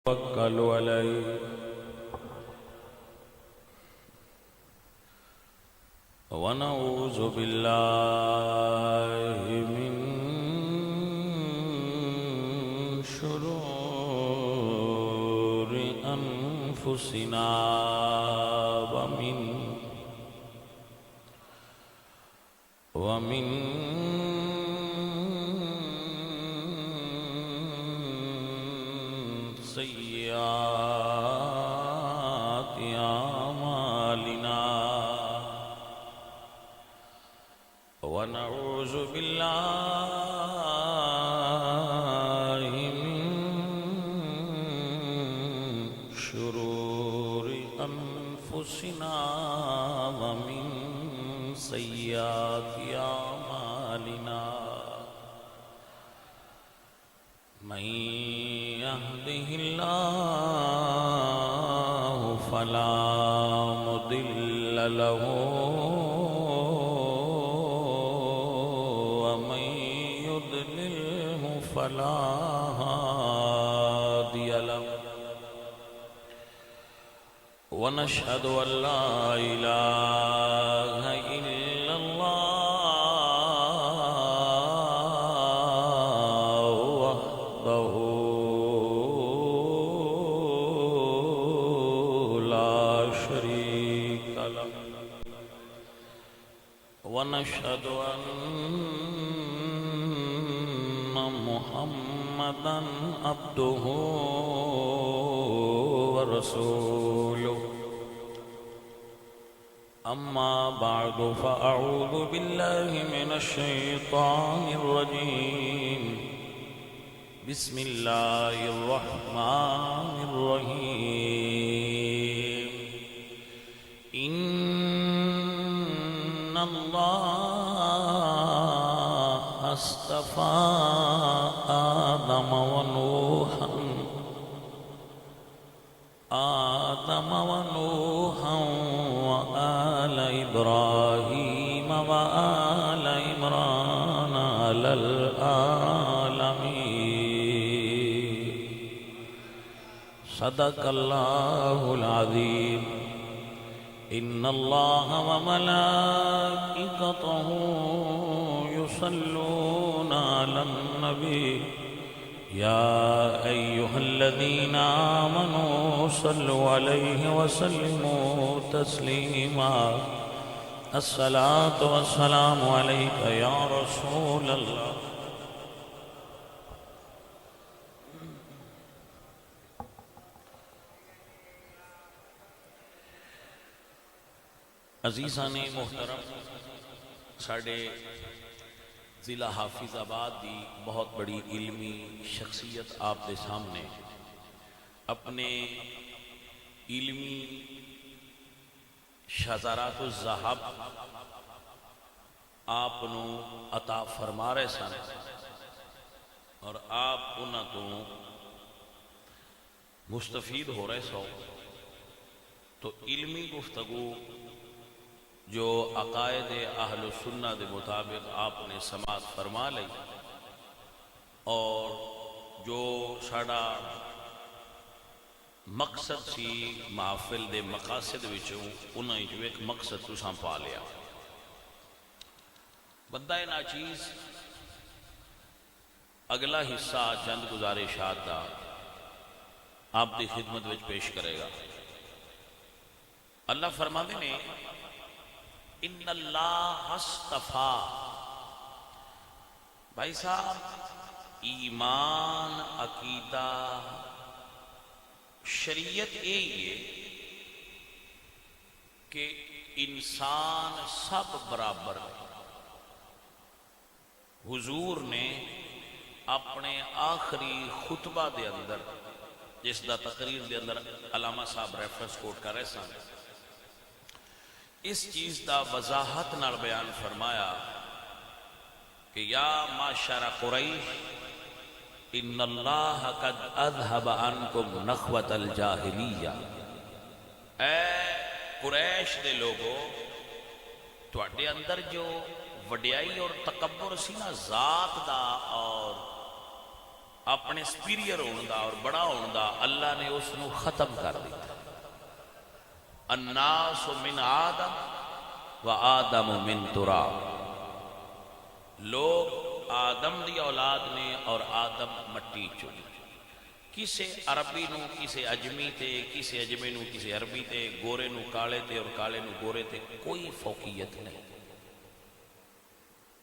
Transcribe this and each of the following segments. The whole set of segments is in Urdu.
توكل عليه ونعوذ بالله من شرور أنفسنا ومن سيئات أعمالنا ونعوذ بالله من شرور أنفسنا ومن سيئات أعمالنا من يهده الله فلا مضل له ومن يضلله فلا هادي له ونشهد أن لا إله إلا الله وحده لا شريك له ونشهد أن محمدًا عبده ورسوله أما بعد فأعوذ بالله من الشيطان الرجيم بسم الله الرحمن الرحيم إن الله اصطفى آدم ونوحا وآل إبراهيم وآل عمران على العالمين صدق الله العظيم إن الله وملائكته يصلون على النبي يا أيها الذين آمنوا صلوا عليه وسلموا تسليما الصلاة والسلام عليك يا رسول الله عزیزان محترم ساڑھے ضلع حافظ آباد دی بہت بڑی علمی شخصیت آپ دے سامنے اپنے علمی شذرات الذہب آپ نو عطا فرما رہے سن اور آپ انہاں تو مستفید ہو رہے سو تو علمی گفتگو جو عقائد اہل سنہ دے مطابق آپ نے سماعت فرما لی اور جو ساڑا مقصد سی محفل دے مقاصد وچوں انہیں جو ایک مقصد تساں پا لیا بندہ ناچیز اگلا حصہ چند گزارشات دا آپ دی خدمت وچ پیش کرے گا اللہ فرماتے نے ان اللہ اصطفیٰ بھائی صاحب ایمان عقیدہ شریعت یہی ہے کہ انسان سب برابر ہے حضور نے اپنے آخری خطبہ دے اندر جس دا تقریر دے اندر علامہ صاحب ریفرنس کوٹ کر رہے سن اس چیز دا وضاحت نال بیان فرمایا کہ یا معشر قریش ان اللہ قد اذهب عنکم نخوۃ الجاہلیہ اے قریش دے لوگو تواڈے اندر جو وڈیائی اور تکبر سی نا ذات دا اور اپنے سپیریئر ہونے دا اور بڑا ہونے دا اللہ نے اس نو ختم کر دیتا. الناس من آدم و آدم من تراب. لوگ آدم دی اولاد نے اور آدم مٹی چولی. کسے عربی نو کسے اجمی تے، کسے اجمی نو کسے عربی تے، گورے نو کالے تے اور کالے نو گورے تے کوئی فوقیت نہیں.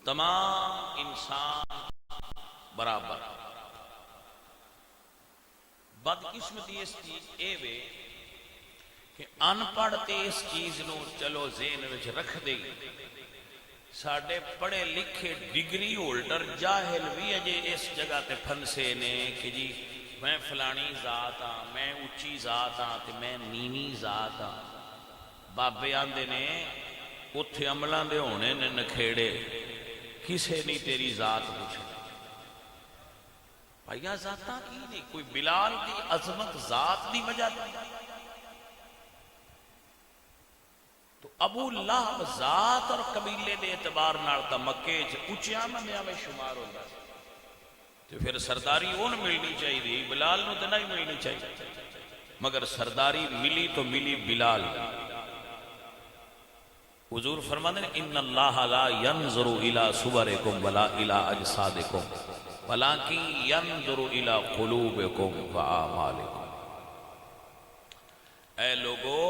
تمام انسان برابر. بدقسمتی اس چیز اے وے کہ ان پڑھ تے اس چیز نو چلو ذہن وچ رکھ دے. ساڈے پڑھے لکھے ڈگری ہولڈر جاہل بھی اجے اس جگہ تے پھنسے نے کہ جی میں فلانی ذات ہاں، میں اچھی ذات ہاں تے میں نیوی ذات ہاں. بابے آندے نے اتھے عملاں دے ہونے نے نکھیڑے، کسے نہیں تیری ذات پوچھے. بھائیا ذاتاں کی نہیں، کوئی بلال دی عظمت ذات دی وجہ دی. تو ابو لہب ذات اور قبیلے دے اعتبار نال تا مکے چ اچیاں بندیاں میں شمار ہوندا سی. تو پھر سرداری اون ملنی چاہیے، بلال نو تے نہیں ملنی چاہیے. مگر سرداری ملی تو ملی بلال. حضور فرماتے ہیں ان اللہ لا ينظر الى صورکم ولا الى اجسادکم ولکن ينظر الى قلوبکم واعمالکم. اے لوگو،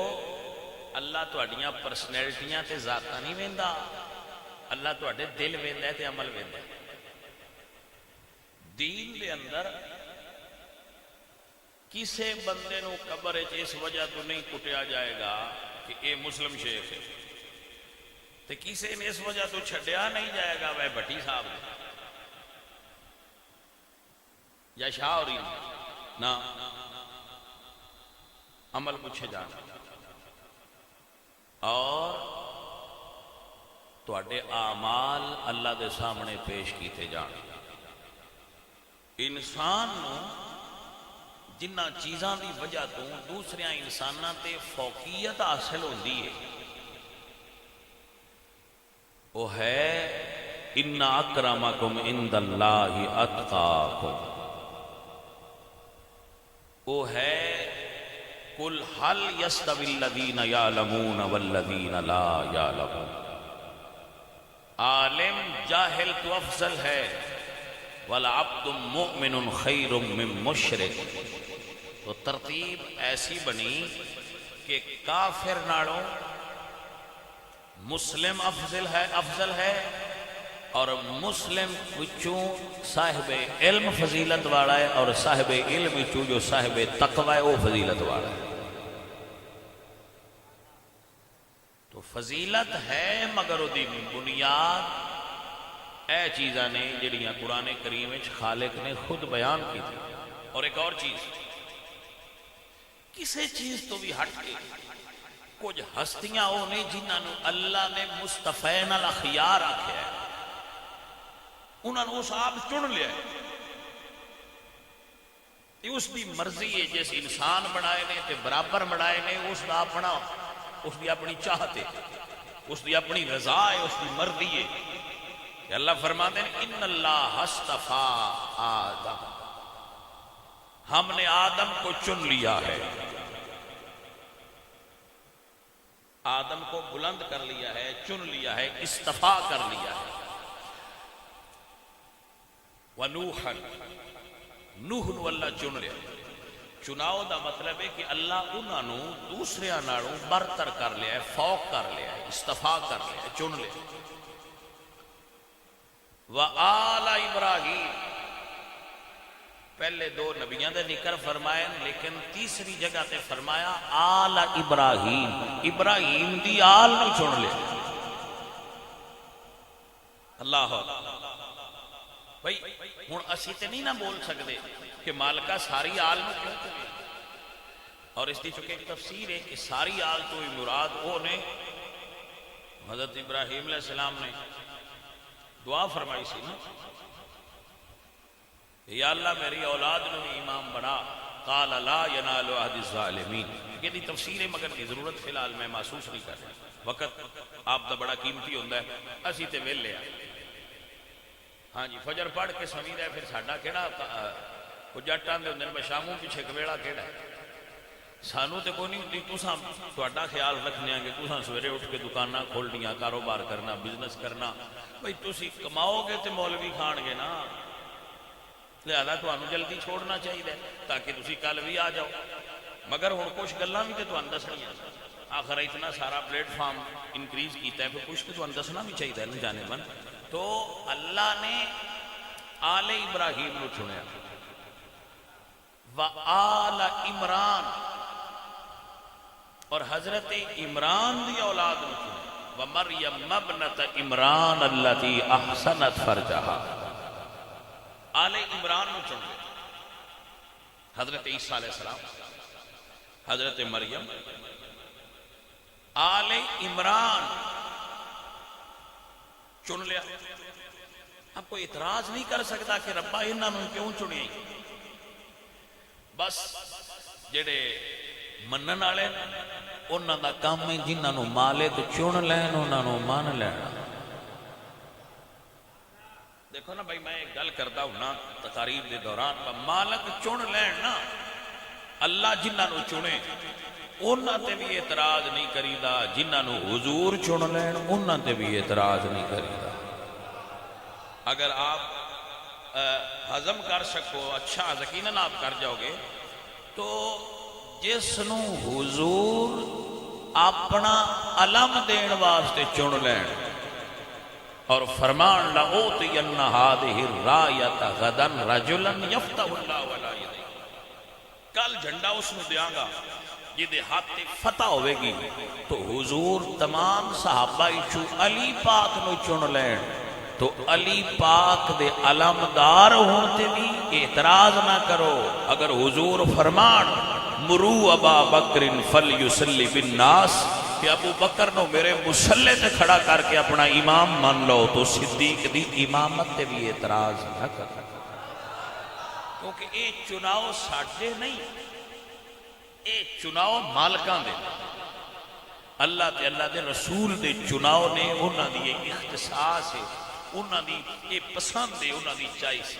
اللہ تہاڈیاں پرسنالٹیاں تے ذاتاں نہیں ویندا، اللہ تہاڈے دل ویندا ہے تے عمل ویندا ہے. دین دے اندر کسے بندے نو قبر وچ اس وجہ تو نہیں کٹیا جائے گا کہ اے مسلم شیخ ہے، تے کسے نے اس وجہ تو چھڈیا نہیں جائے گا وہ بھٹی صاحب یا شاہ اور نہ عمل پوچھے جانا. اور تواڈے اعمال اللہ دے سامنے پیش کیتے جان. انسان نو جنہ چیزاں دی وجہ تو دوسرے انساناں تے فوقیت حاصل ہوندی ہے وہ ہے ان اکرمکم عند اللہ اتقاکم. وہ ہے قل هل يستوي الذين يعلمون والذين لا يعلمون. عالم جاہل تو افضل ہے، والعبد مؤمن خیر من مشرک. تو ترتیب ایسی بنی کہ کافر ناڑوں مسلم افضل ہے اور مسلم وچوں صاحب علم فضیلت والا ہے اور صاحب علم وچوں جو صاحب تقوی ہے وہ فضیلت والا ہے. تو فضیلت ہے مگر وہ دی بنیاد اے چیزاں نے جڑیاں قرآن کریم وچ خالق نے خود بیان کی تھی. اور ایک اور چیز، کسی چیز تو بھی ہٹ کے کچھ ہستیاں وہ نہیں جنہاں نو اللہ نے مصطفین الاخیار آکھیا ہے، انہاں نے اس آپ چن لیا ہے. یہ اس دی مرضی ہے، جیسے انسان بنائے نے تے برابر بنائے نے، اس دا اپنا، اس دی اپنی چاہت ہے، اس دی اپنی رضا ہے، اس دی مرضی ہے. کہ اللہ فرماتے ہیں ان اللہ اصطفیٰ آدم، ہم نے آدم کو چن لیا ہے. آدم کو بلند کر لیا ہے، چن لیا ہے، استفا کر لیا ہے. ونوحا، نوح نو اللہ چن لیا. چناؤ دا مطلب ہے کہ اللہ انہاں نو دوسرے نالوں برتر کر لیا ہے، فوق کر لیا ہے، استفا کر لیا ہے، چن لیا. وآل ابراہیم، پہلے دو نبیوں نے ذکر فرمایا لیکن تیسری جگہ تے فرمایا آل ابراہیم، ابراہیم دی آل نو چن لے. اللہ بھائی ہوں اسی تے نہیں نہ بول سکتے کہ مالکہ ساری آل نو کیوں چنے. اور اس کی چونکہ ایک تفسیر ہے کہ ساری آل تو ہی مراد وہ نے حضرت ابراہیم علیہ السلام نے دعا فرمائی سی نا، یا اللہ میری اولاد نو امام بنا. قال لا ینال عہد الظالمین. یہ دی تفسیر ہے مگر کی ضرورت فی الحال میں محسوس نہیں کر رہا. وقت آپ دا بڑا قیمتی ہوتا ہے، اسی تے ویلے آ. ہاں جی فجر پڑھ کے سمجھ ہے پھر ساڈا کہڑا وہ جٹاں دے ہوندے نے بشاموں پیچھے کبیڑا کیڑا ہے سانو تے کوئی نہیں ہوندی تساں تہاڈا خیال رکھنے کہ تساں سویرے اٹھ کے دکاناں کھولنیاں کاروبار کرنا بزنس کرنا بھئی تسی کماؤ گے تے مولوی کھان گے نا لہذا تمہیں جلدی چھوڑنا چاہیے تاکہ تسی کل بھی آ جاؤ مگر ہن کچھ گلاں بھی تے تمہیں دسنیاں آخر اتنا سارا پلیٹ فارم انکریز کیتا ہے پھر کچھ تو تمہیں دسنا بھی چاہیے نا جانے من تو اللہ نے آل ابراہیم نو چنیا وآل عمران اور حضرت عمران دی اولاد نو چنیا ومریم ابنت عمران التی احسنت فرجہا آل عمران نو چن حضرت عیسیٰ علیہ السلام حضرت مریم آل عمران چن لیا اب کوئی اعتراض نہیں کر سکتا کہ ربا انہاں نوں کیوں چنیا بس جڑے منن والے انہاں دا کام ہے جنہاں نوں مالک چن لین انہاں نوں مان لینا دیکھو نا بھائی میں ایک گل کرتا ہوں نا تقاریر دے دوران مالک چن لین نا اللہ جنہاں نوں چنے انہاں تے بھی اعتراض نہیں کریدا جنہاں نوں حضور چن لین انہاں تے بھی اعتراض نہیں کریدا اگر آپ ہضم کر سکو اچھا یقیناً آپ کر جاؤ گے تو جس نوں حضور اپنا علم دین واسطے چن لین اور فرمان لَأُوتِيَنَّ هَذِهِ الرَّايَةَ غَدًا رَجُلًا يَفْتَحُ اللَّهُ عَلَىٰ يَدَيْهِ کل جھنڈا اس نو دیاں گا جدے ہاتھ فتح ہوئے گی تو حضور تمام صحابہ چو علی پاک نو چن لین تو علی پاک دے علمدار ہوتے بھی اعتراض نہ کرو اگر حضور فرمان مرو ابا بکر فلیسلی بالناس کہ ابو بکر نو میرے مسلح تے کھڑا کر کے اپنا امام مان لو تو صدیق دی امامت تے بھی اعتراض نہ کر کیونکہ اے چناؤ ساڑھے نہیں اے چناؤ مالکاں دے اللہ تے اللہ دے رسول دے چناؤ نے انہاں دی اختصاص ہے انہاں دی اے پسند ہے انہاں دی چائس